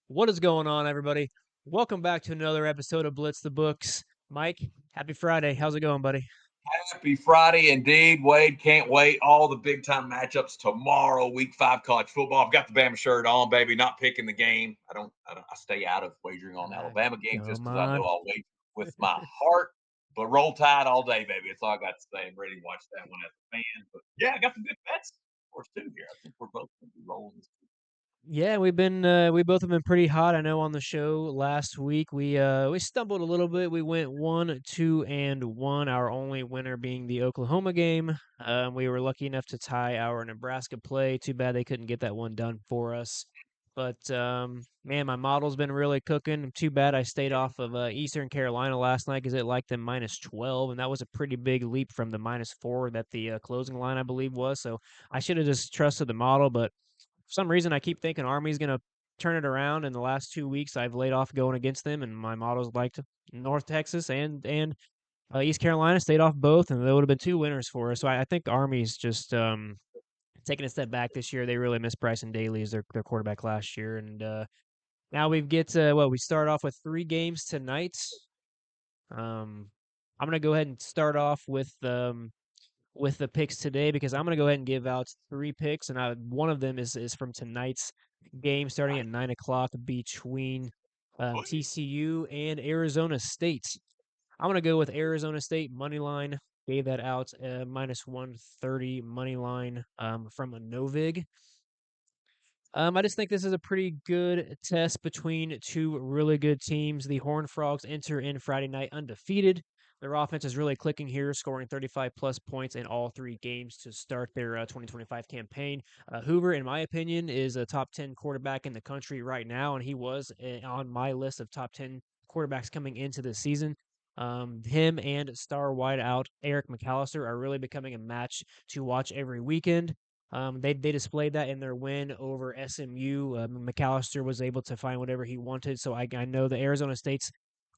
What is going on, everybody? Welcome back to another episode of Blitz the Books. Mike, happy Friday. How's it going, buddy? Happy Friday indeed, Wade. Can't wait. All the big time matchups tomorrow, week 5 college football. I've got the Bama shirt on, baby. Not picking the game. I stay out of wagering on Ah, Alabama games just come because I know on. I'll wager with my heart. But roll tide all day, baby. That's all I got to say. I'm ready to watch that one as a fan. But yeah, I got some good bets, of course, too here. I think we're both going to be rolling this. Yeah, we both have been pretty hot. I know on the show last week we stumbled a little bit. We went 1, 2, and 1. Our only winner being the Oklahoma game. We were lucky enough to tie our Nebraska play. Too bad they couldn't get that one done for us. But man, my model's been really cooking. Too bad I stayed off of Eastern Carolina last night because it liked them -12, and that was a pretty big leap from the -4 that the closing line I believe was. So I should have just trusted the model, but for some reason, I keep thinking Army's gonna turn it around. In the last 2 weeks, I've laid off going against them, and my models liked North Texas and East Carolina stayed off both, and there would have been 2 winners for us. So I think Army's just taking a step back this year. They really missed Bryson Daly as their quarterback last year, and now we get we start off with 3 games tonight. Um, I'm gonna go ahead and start off with the picks today because I'm going to go ahead and give out 3 picks, and one of them is from tonight's game starting at 9 o'clock between TCU and Arizona State. I'm going to go with Arizona State money line. Gave that out -130 money line from a Novig. I just think this is a pretty good test between 2 really good teams. The Horned Frogs enter in Friday night undefeated. Their offense is really clicking here, scoring 35 plus points in all 3 games to start their 2025 campaign. Hoover, in my opinion, is a top 10 quarterback in the country right now, and he was on my list of top 10 quarterbacks coming into the season. Him and star wideout Eric McAllister are really becoming a match to watch every weekend. They displayed that in their win over SMU. McAllister was able to find whatever he wanted, so I know the Arizona State's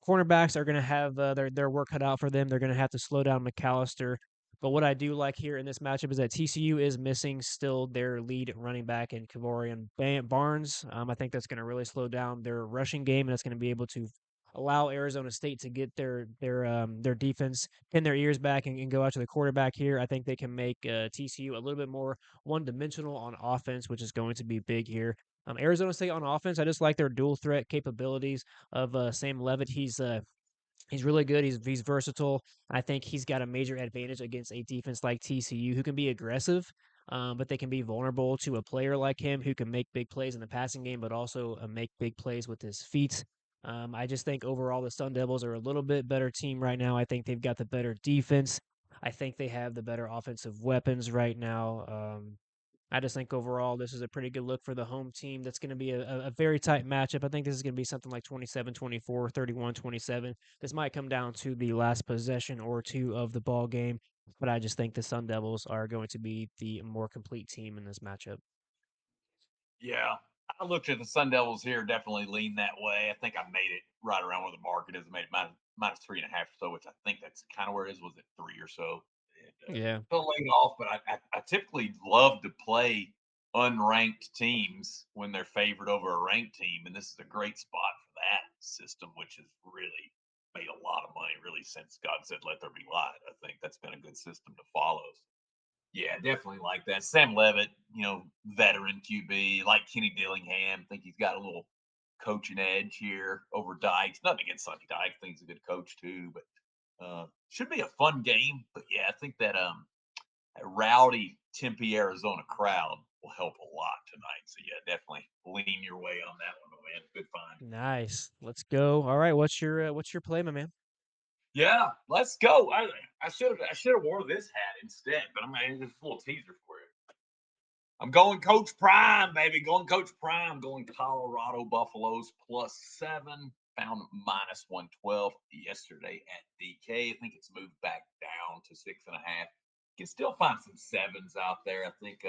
cornerbacks are going to have their work cut out for them. They're going to have to slow down McAllister. But what I do like here in this matchup is that TCU is missing still their lead running back in Kavorian Barnes. I think that's going to really slow down their rushing game, and it's going to be able to allow Arizona State to get their defense pin their ears back and go out to the quarterback here. I think they can make TCU a little bit more one-dimensional on offense, which is going to be big here. Arizona State on offense, I just like their dual threat capabilities of Sam Levitt. He's really good. He's versatile. I think he's got a major advantage against a defense like TCU who can be aggressive, but they can be vulnerable to a player like him who can make big plays in the passing game, but also make big plays with his feet. I just think overall the Sun Devils are a little bit better team right now. I think they've got the better defense. I think they have the better offensive weapons right now. I just think overall this is a pretty good look for the home team. That's going to be a very tight matchup. I think this is going to be something like 27-24, 31-27. This might come down to the last possession or 2 of the ball game, but I just think the Sun Devils are going to be the more complete team in this matchup. Yeah. I looked at the Sun Devils here, definitely lean that way. I think I made it right around where the market is. I made it minus 3.5 or so, which I think that's kind of where it is. Was it 3 or so? And Yeah. felt laid off, but I typically love to play unranked teams when they're favored over a ranked team. And this is a great spot for that system, which has really made a lot of money, really, since God said, let there be light. I think that's been a good system to follow. Yeah, definitely like that. Sam Levitt, veteran QB, like Kenny Dillingham. Think he's got a little coaching edge here over Dykes. Nothing against Sonny Dykes. Think he's a good coach too, but should be a fun game. But yeah, I think that rowdy Tempe, Arizona crowd will help a lot tonight. So yeah, definitely lean your way on that one, man. Good find. Nice. Let's go. All right, what's your play, my man? Yeah, let's go. I should have wore this hat instead, but I'm gonna just a little teaser for you. I'm going Coach Prime, baby. Going Coach Prime. Going Colorado Buffaloes +7. Found -112 yesterday at DK. I think it's moved back down to 6.5. You can still find some sevens out there. I think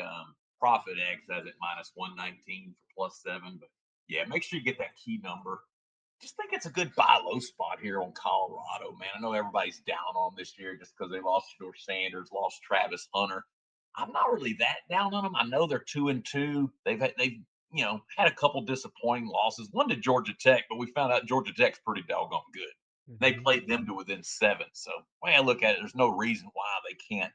Profit X has it -119 for +7. But yeah, make sure you get that key number. Just think it's a good buy low spot here on Colorado, man. I know everybody's down on this year just because they lost Shedeur Sanders, lost Travis Hunter. I'm not really that down on them. I know they're 2-2. They've had a couple disappointing losses. One to Georgia Tech, but we found out Georgia Tech's pretty doggone good. They Mhm. played them to within 7. So, the way I look at it, there's no reason why they can't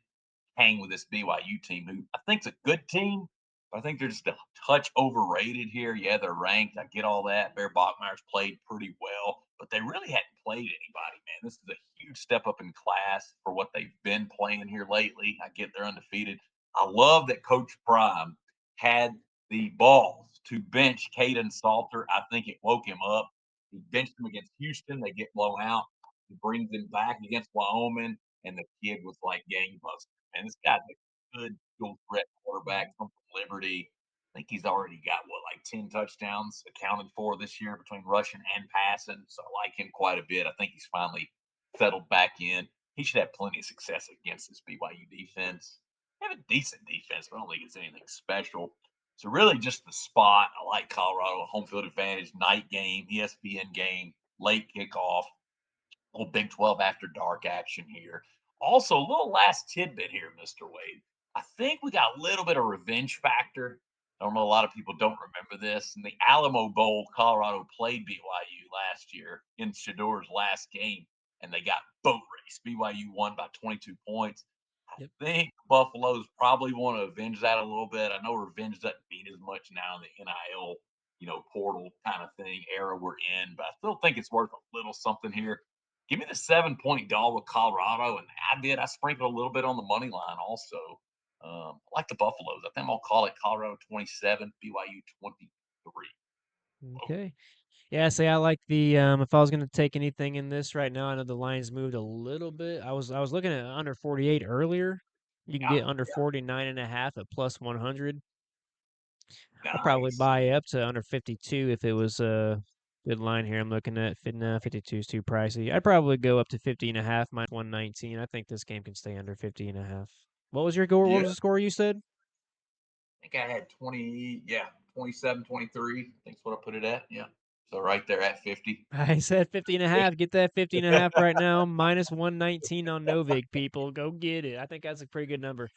hang with this BYU team, who I think's a good team, but I think they're just a touch overrated here. Yeah, they're ranked. I get all that. Bear Bachmeier's played pretty well, but they really hadn't played anybody, man. This is a huge step up in class for what they've been playing here lately. I get they're undefeated. I love that Coach Prime had the balls to bench Caden Salter. I think it woke him up. He benched him against Houston. They get blown out. He brings him back against Wyoming, and the kid was like gangbusters. And this guy's a good dual threat quarterback from Liberty. I think he's already got like 10 touchdowns accounted for this year between rushing and passing. So I like him quite a bit. I think he's finally settled back in. He should have plenty of success against this BYU defense. They have a decent defense, but I don't think it's anything special. So really just the spot. I like Colorado, home field advantage, night game, ESPN game, late kickoff, little Big 12 after dark action here. Also, a little last tidbit here, Mr. Wade. I think we got a little bit of revenge factor. I don't know, a lot of people don't remember this. In the Alamo Bowl, Colorado played BYU last year in Shador's last game, and they got boat raced. BYU won by 22 points. I Yep. think Buffalo's probably want to avenge that a little bit. I know revenge doesn't mean as much now in the NIL, portal kind of thing era we're in, but I still think it's worth a little something here. Give me the 7-point dog with Colorado, and I sprinkled a little bit on the money line also. I like the Buffaloes. I think I'll call it Colorado 27, BYU 23. Whoa. Okay. Yeah, say I like the if I was gonna take anything in this right now, I know the lines moved a little bit. I was looking at under 48 earlier. You can Yeah, get under 49.5 at plus 100. I'd probably nice. buy up to under 52 if it was a good line here. I'm looking at 52 is too pricey. I'd probably go up to 50.5 minus 119. I think this game can stay under 50.5. What was your goal? What Yeah, was the score you said? I think I had 20, yeah, 27, 23. I think's what I put it at. Yeah. So right there at 50. I said 50.5. Get that 50.5 right now. Minus 119 on Novig, people. Go get it. I think that's a pretty good number.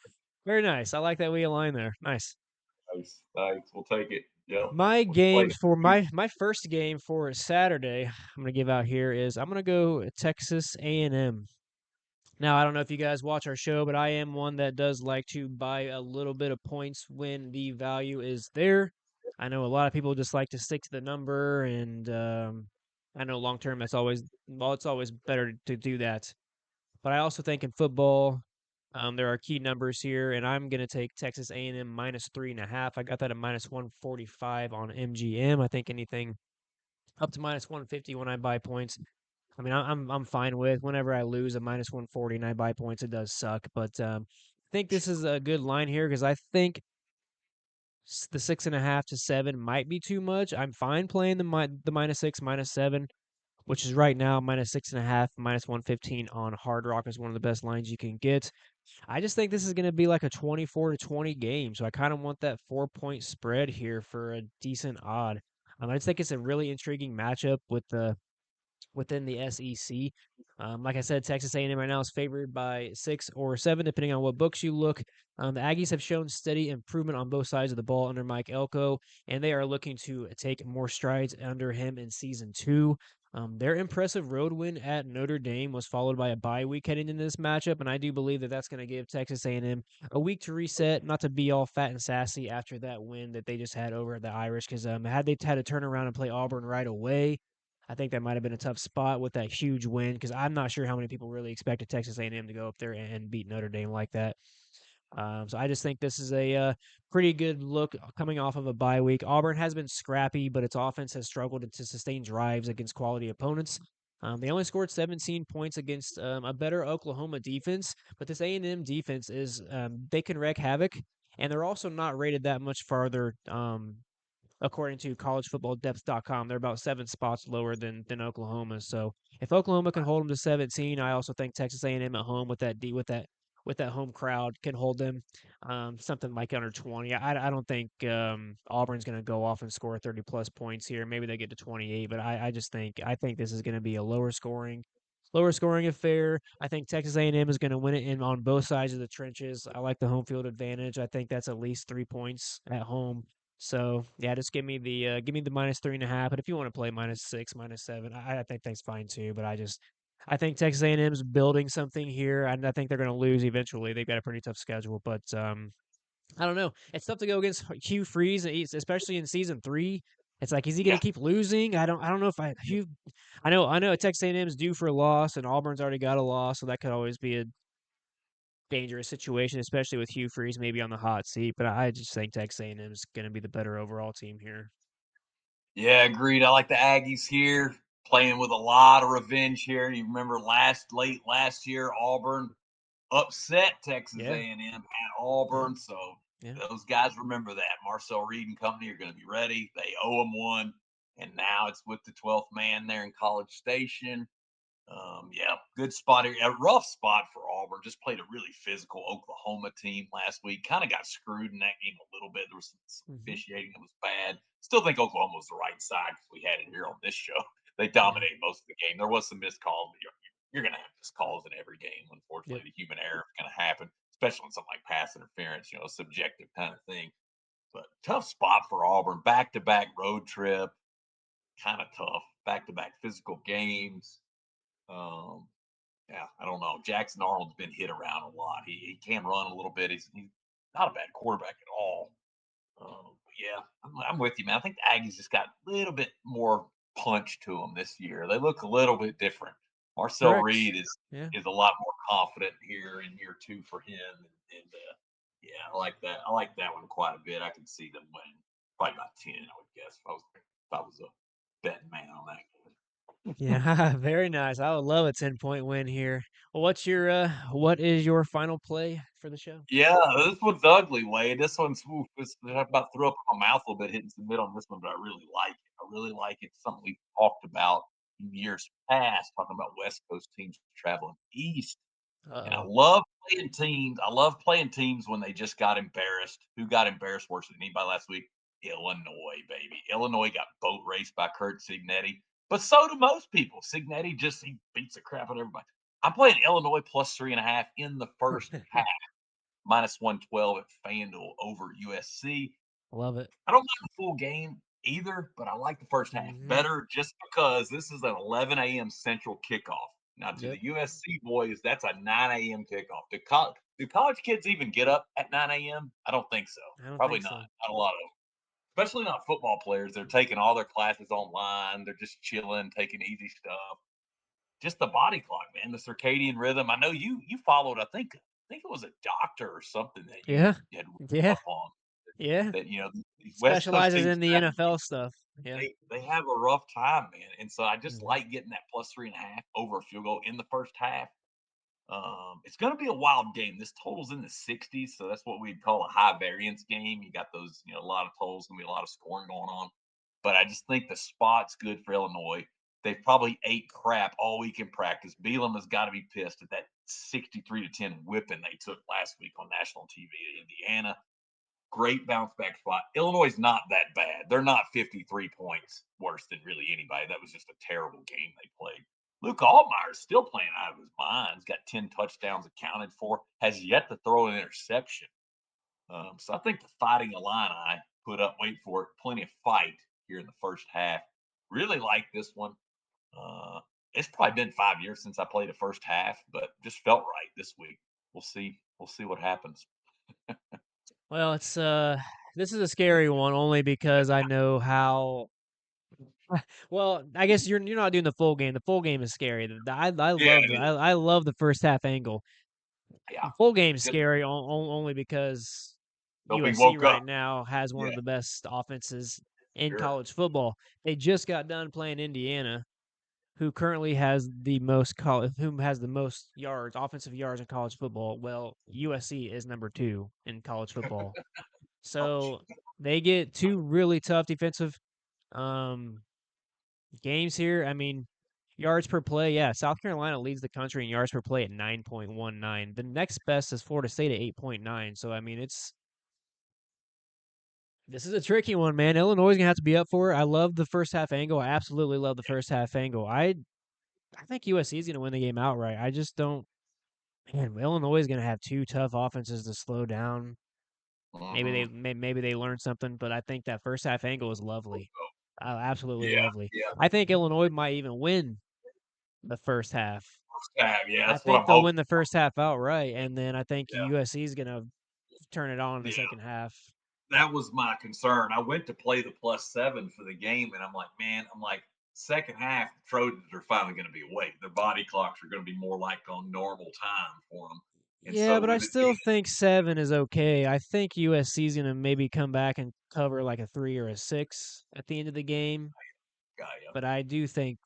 Very nice. I like that we align there. Nice. Nice. Nice. We'll take it. Yeah. My Let's play game it. for my first game for Saturday, I'm gonna give out here is I'm gonna go Texas A&M. Now I don't know if you guys watch our show, but I am one that does like to buy a little bit of points when the value is there. I know a lot of people just like to stick to the number, and I know long term it's always better to do that. But I also think in football, there are key numbers here, and I'm going to take Texas A&M minus 3.5. I got that at minus 145 on MGM. I think anything up to minus 150 when I buy points. I mean, I'm fine with whenever I lose a minus 140 and I buy points, it does suck. But I think this is a good line here because I think the 6.5 to 7 might be too much. I'm fine playing the minus 6, minus 7, which is right now minus 6.5, minus 115 on Hard Rock is one of the best lines you can get. I just think this is going to be like a 24 to 20 game. So I kind of want that 4 point spread here for a decent odd. I just think it's a really intriguing matchup within the SEC. Like I said, Texas A&M right now is favored by 6 or 7, depending on what books you look. The Aggies have shown steady improvement on both sides of the ball under Mike Elko, and they are looking to take more strides under him in season 2. Their impressive road win at Notre Dame was followed by a bye week heading into this matchup, and I do believe that that's going to give Texas A&M a week to reset, not to be all fat and sassy after that win that they just had over the Irish. Because had they had to turn around and play Auburn right away, I think that might have been a tough spot with that huge win because I'm not sure how many people really expected Texas A&M to go up there and beat Notre Dame like that. So I just think this is a pretty good look coming off of a bye week. Auburn has been scrappy, but its offense has struggled to sustain drives against quality opponents. They only scored 17 points against a better Oklahoma defense, but this A&M defense is they can wreak havoc, and they're also not rated that much farther according to collegefootballdepth.com. They're about 7 spots lower than Oklahoma. So if Oklahoma can hold them to 17, I also think Texas A&M at home with that home crowd can hold them something like under 20. I don't think Auburn's going to go off and score 30 plus points here. Maybe they get to 28, but I think this is going to be a lower scoring affair. I think Texas A&M is going to win it in on both sides of the trenches. I like the home field advantage. I think that's at least 3 points at home. So yeah, just give me the -3.5. But if you want to play -6, -7, I think that's fine too. But I think Texas A&M's building something here, and I think they're going to lose eventually. They've got a pretty tough schedule, but I don't know. It's tough to go against Hugh Freeze, especially in season 3. It's like, is he going Yeah. to keep losing? I don't know if Hugh. I know Texas A&M's due for a loss, and Auburn's already got a loss, so that could always be a dangerous situation, especially with Hugh Freeze maybe on the hot seat. But I just think Texas A&M's going to be the better overall team here. Yeah, agreed. I like the Aggies here, playing with a lot of revenge here. You remember late last year, Auburn upset Texas Yeah, A&M at yeah, Auburn, so yeah. those guys remember that. Marcel Reed and company are going to be ready. They owe them one, and now it's with the 12th man there in College Station. Yeah, good spot here. A rough spot for Auburn. Just played a really physical Oklahoma team last week. Kind of got screwed in that game a little bit. There was some Hmm. officiating that was bad. Still think Oklahoma was the right side because we had it here on this show. They Yeah, dominated most of the game. There was some missed calls, but you're going to have missed calls in every game. yep. Unfortunately, the human error is going to happen, especially on something like pass interference, a subjective kind of thing. But tough spot for Auburn. Back to back road trip. Kind of tough. Back to back physical games. Um, yeah, I don't know. Jackson Arnold's been hit around a lot. He can run a little bit. He's not a bad quarterback at all. Yeah, I'm with you, man. I think the Aggies just got a little bit more punch to them this year. They look a little bit different. Marcel Correct. Reed Yeah. is a lot more confident here in year 2 for him, and yeah, I like that. I like that one quite a bit. I can see them winning probably about 10. I would guess if I was a betting man on that. Yeah, very nice. I would love a 10-point win here. Well, what is your final play for the show? Yeah, this one's ugly, Wade. This one's oof, I about threw up in my mouth a little bit hitting submit on this one, but I really like it. I really like it. It's something we've talked about in years past, talking about West Coast teams traveling east. And I Uh-oh. love playing teams. I love playing teams when they just got embarrassed. Who got embarrassed worse than anybody last week? Illinois, baby. Illinois got boat raced by Kurt Signetti, but so do most people. Signetti he beats the crap out of everybody. I'm playing Illinois plus 3.5 in the first half minus 112 at FanDuel over USC. Love it. I don't like the full game either, but I like the first half Mhm. better just because this is an 11 a.m. Central kickoff. Now, to Yep. the USC boys, that's a 9 a.m. kickoff. Do college kids even get up at 9 a.m.? I don't think so. I don't Probably think not. so. Not a lot of them, especially not football players. They're taking all their classes online. They're just chilling, taking easy stuff. Just the body clock, man, the circadian rhythm. I know you followed. I think it was a doctor or something that you Yeah. had read Yeah. up on Yeah. that these West Coast Specializes teams in the travel NFL stuff. Yeah. they have a rough time, man. And so I just Mhm. like getting that plus 3.5 over a field goal in the first half. It's going to be a wild game. This total's in the 60s, so that's what we'd call a high variance game. You got those, a lot of totals, going to be a lot of scoring going on. But I just think the spot's good for Illinois. They've probably ate crap all week in practice. Beelum has got to be pissed at that 63-10 whipping they took last week on national TV at Indiana. Great bounce back spot. Illinois is not that bad. They're not 53 points worse than really anybody. That was just a terrible game they played. Luke Altmaier's still playing out of his mind. He's got 10 touchdowns accounted for, has yet to throw an interception. So I think the Fighting Illini put up, wait for it, plenty of fight here in the first half. Really like this one. Uh, it's probably been 5 years since I played the first half, but just felt right this week. We'll see. We'll see what happens. Well, this is a scary one only because I know how well, I guess you're not doing the full game. The full game is scary. I Yeah, love it is. I love the first half angle. Yeah. Full game's Just scary only because hope he USC woke up. right now has one Yeah, of the best offenses in sure. college football. They just got done playing Indiana, who currently has the most whom has the most yards, offensive yards in college football. Well, USC is number 2 in college football. Ouch. So they get two really tough defensive um games here. I mean, yards per play, yeah, South Carolina leads the country in yards per play at 9.19. The next best is Florida State at 8.9. So I mean, this is a tricky one, man. Illinois is gonna have to be up for it. I love the first half angle. I absolutely love the first half angle. I think USC is gonna win the game outright. I just don't. Man, Illinois is gonna have two tough offenses to slow down. Mhm. Maybe they learned something, but I think that first half angle is lovely. Absolutely Yeah, lovely. yeah. I think Illinois might even win the first half. Yeah, I that's what think I'm they'll hoping. win the first half outright, and then I think Yeah, USC is gonna turn it on in the yeah. second half. That was my concern. I went to play the +7 for the game, and I'm like, man, I'm like, second half, the Trojans are finally going to be awake. Their body clocks are going to be more like on normal time for them. And Yeah, so but I with it being still think 7 is okay. I think USC is gonna maybe come back and cover like a 3 or a 6 at the end of the game, a guy, but I do think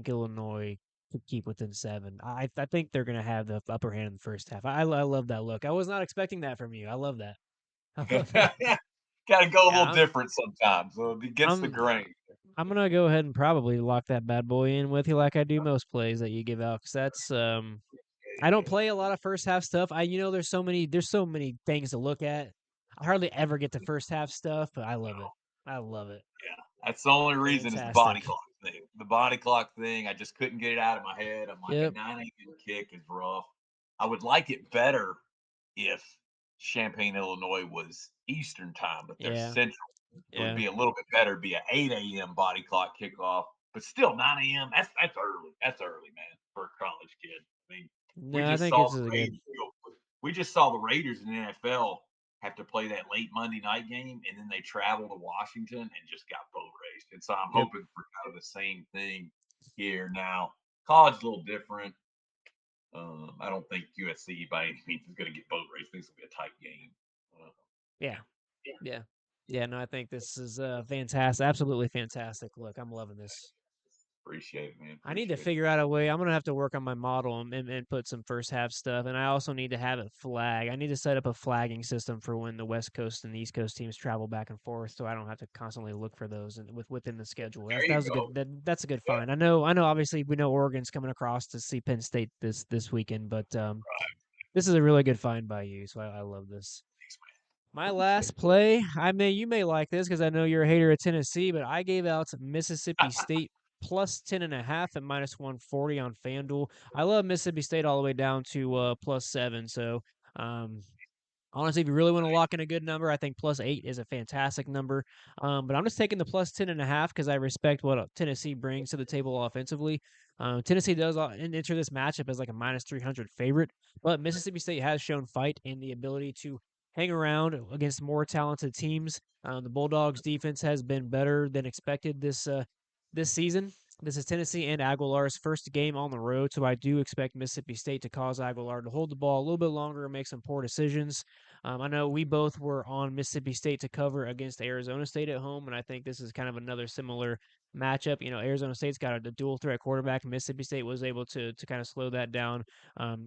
Illinois could keep within 7. I think they're gonna have the upper hand in the first half. I love that look. I was not expecting that from you. I love that. I love that. got to go a Yeah, little different sometimes, against the I'm grain. I'm gonna go ahead and probably lock that bad boy in with you like I do most plays that you give out, 'cause that's, I don't play a lot of first half stuff. There's so many things to look at. I hardly ever get to first half stuff, but I love it. I love it. Yeah, that's the only reason is the body Fantastic. clock thing. The body clock thing, I just couldn't get it out of my head. I'm like, a Yep. 9 a.m. kick is rough. I would like it better if Champaign, Illinois was Eastern time, but they're Yeah. Central. It would Yeah. be a little bit better, be a 8 a.m. body clock kickoff, but still 9 a.m. That's early. That's early, man, for a college kid. I mean, we No, I just think saw this the is a good. Raiders. We just saw the Raiders in the NFL have to play that late Monday night game, and then they travel to Washington and just got boat raced. And so I'm Yep. hoping for kind of the same thing here. Now, college is a little different. I don't think USC by any means is going to get boat raced. I think it's going to be a tight game. Uh, Yeah. Yeah. Yeah, no, I think this is fantastic. Absolutely fantastic. Look, I'm loving this. appreciate it, man. I need to Appreciate it. figure out a way. I'm gonna have to work on my model and put some first half stuff, and I also need to have it flag. I need to set up a flagging system for when the West Coast and the East Coast teams travel back and forth, so I don't have to constantly look for those within the schedule. There That you was a go. that's a good Yeah. find. I know. Obviously, we know Oregon's coming across to see Penn State this weekend, but this is a really good find by you. So I love this. Thanks, My man. Appreciate last play, you may like this because I know you're a hater of Tennessee, but I gave out Mississippi it. State plus 10.5 at minus 140 on FanDuel. I love Mississippi State all the way down to plus 7. So um, honestly, if you really want to lock in a good number, I think plus 8 is a fantastic number. But I'm just taking the plus 10.5 because I respect what Tennessee brings to the table offensively. Tennessee does enter this matchup as like a minus 300 favorite, but Mississippi State has shown fight and the ability to hang around against more talented teams. The Bulldogs defense has been better than expected this season. This is Tennessee and Aguilar's first game on the road, so I do expect Mississippi State to cause Aguilar to hold the ball a little bit longer and make some poor decisions. I know we both were on Mississippi State to cover against Arizona State at home, and I think this is kind of another similar matchup. Arizona State's got a dual threat quarterback. Mississippi State was able to kind of slow that down.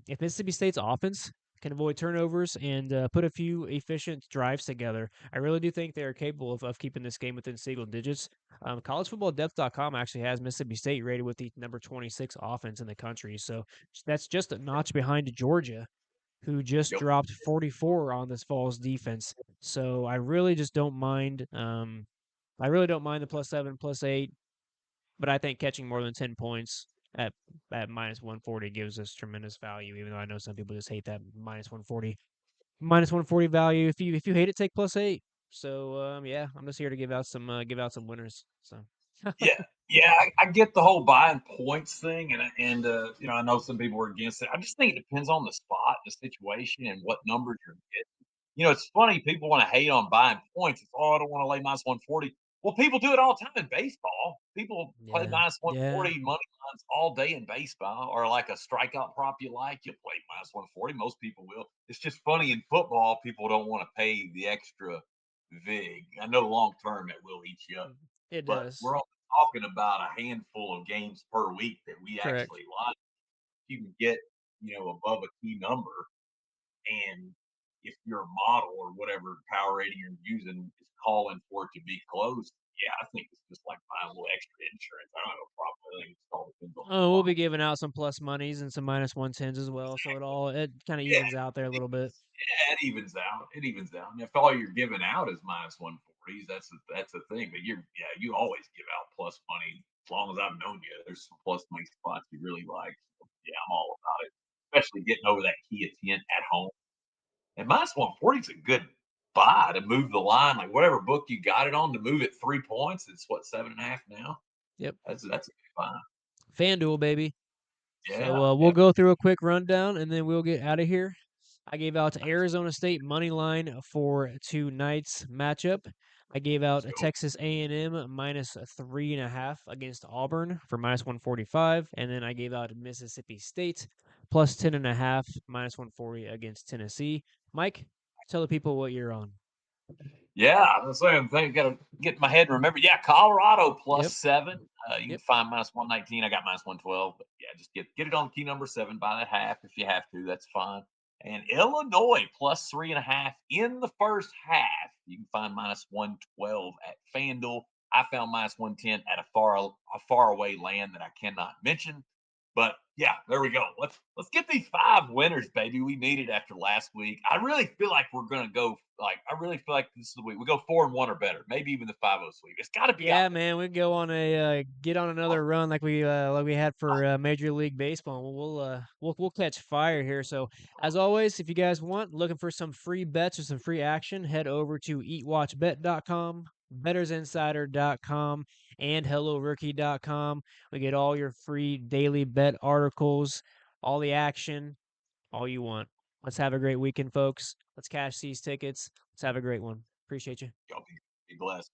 If Mississippi State's offense can avoid turnovers and put a few efficient drives together, I really do think they are capable of keeping this game within single digits. CollegeFootballDepth.com actually has Mississippi State rated with the number 26 offense in the country, so that's just a notch behind Georgia, who just Yep. dropped 44 on this fall's defense. So I really just don't mind. I really don't mind the plus 7, plus 8, but I think catching more than 10 points at minus 140 gives us tremendous value. Even though I know some people just hate that minus 140 value. If you hate it, take plus 8. So yeah, I'm just here to give out some winners. So Yeah, yeah, I get the whole buying points thing, and I know some people are against it. I just think it depends on the spot, the situation, and what numbers you're getting. It's funny people want to hate on buying points. It's I don't want to lay minus 140. Well, people do it all the time in baseball. People play yeah, minus yeah, 140 money lines all day in baseball, or like a strikeout prop you like, you play minus 140. Most people will. It's just funny in football, people don't want to pay the extra vig. I know long term it will eat you up, it but does. we're only talking about a handful of games per week that we Correct. actually like. You can get, above a key number, and if your model or whatever power rating you're using is calling for it to be close, yeah, I think it's just like buying a little extra insurance. I don't have a problem. I think it all depends on the Oh, we'll spot. be giving out some plus monies and some minus 110s as well. So it kind of Yeah, evens out there a little bit. yeah, it evens out. It evens out. And if all you're giving out is minus 140s, that's the thing. But you always give out plus money. As long as I've known you, there's some plus money spots you really like. So, yeah, I'm all about it. Especially getting over that key of 10 at home. And minus 140 is a good. buy to move the line, like whatever book you got it on to move it 3 points. It's what 7.5 now. Yep. That's fine. FanDuel, baby. So Yeah, we'll yeah. go through a quick rundown and then we'll get out of here. I gave out Arizona State money line for tonight's matchup. I gave out Let's a go. Texas A&M minus 3.5 against Auburn for minus 145, and then I gave out Mississippi State plus 10.5 minus 140 against Tennessee. Mike, tell the people what you're on. Yeah, I'm the same thing. Got to get in my head and remember. Yeah, Colorado plus Yep, 7. You can yep. find minus 119. I got minus 112. But yeah, just get it on key number 7 by the half if you have to. That's fine. And Illinois plus 3.5 in the first half. You can find minus 112 at FanDuel. I found minus 110 at a far away land that I cannot mention. But yeah, there we go. Let's get these 5 winners, baby. We need it after last week. I really feel like we're gonna go. Like I really feel like this is the week we go 4-1 or better. Maybe even the 5-0 sweep. It's got to be out Yeah, man, we go on a get on there. another run like we had for Major League Baseball. We'll catch fire here. So as always, if you guys want looking for some free bets or some free action, head over to eatwatchbet.com, bettersinsider.com, and hellorookie.com. We get all your free daily bet articles, all the action, all you want. Let's have a great weekend, folks. Let's cash these tickets. Let's have a great one. Appreciate you. Y'all be blessed.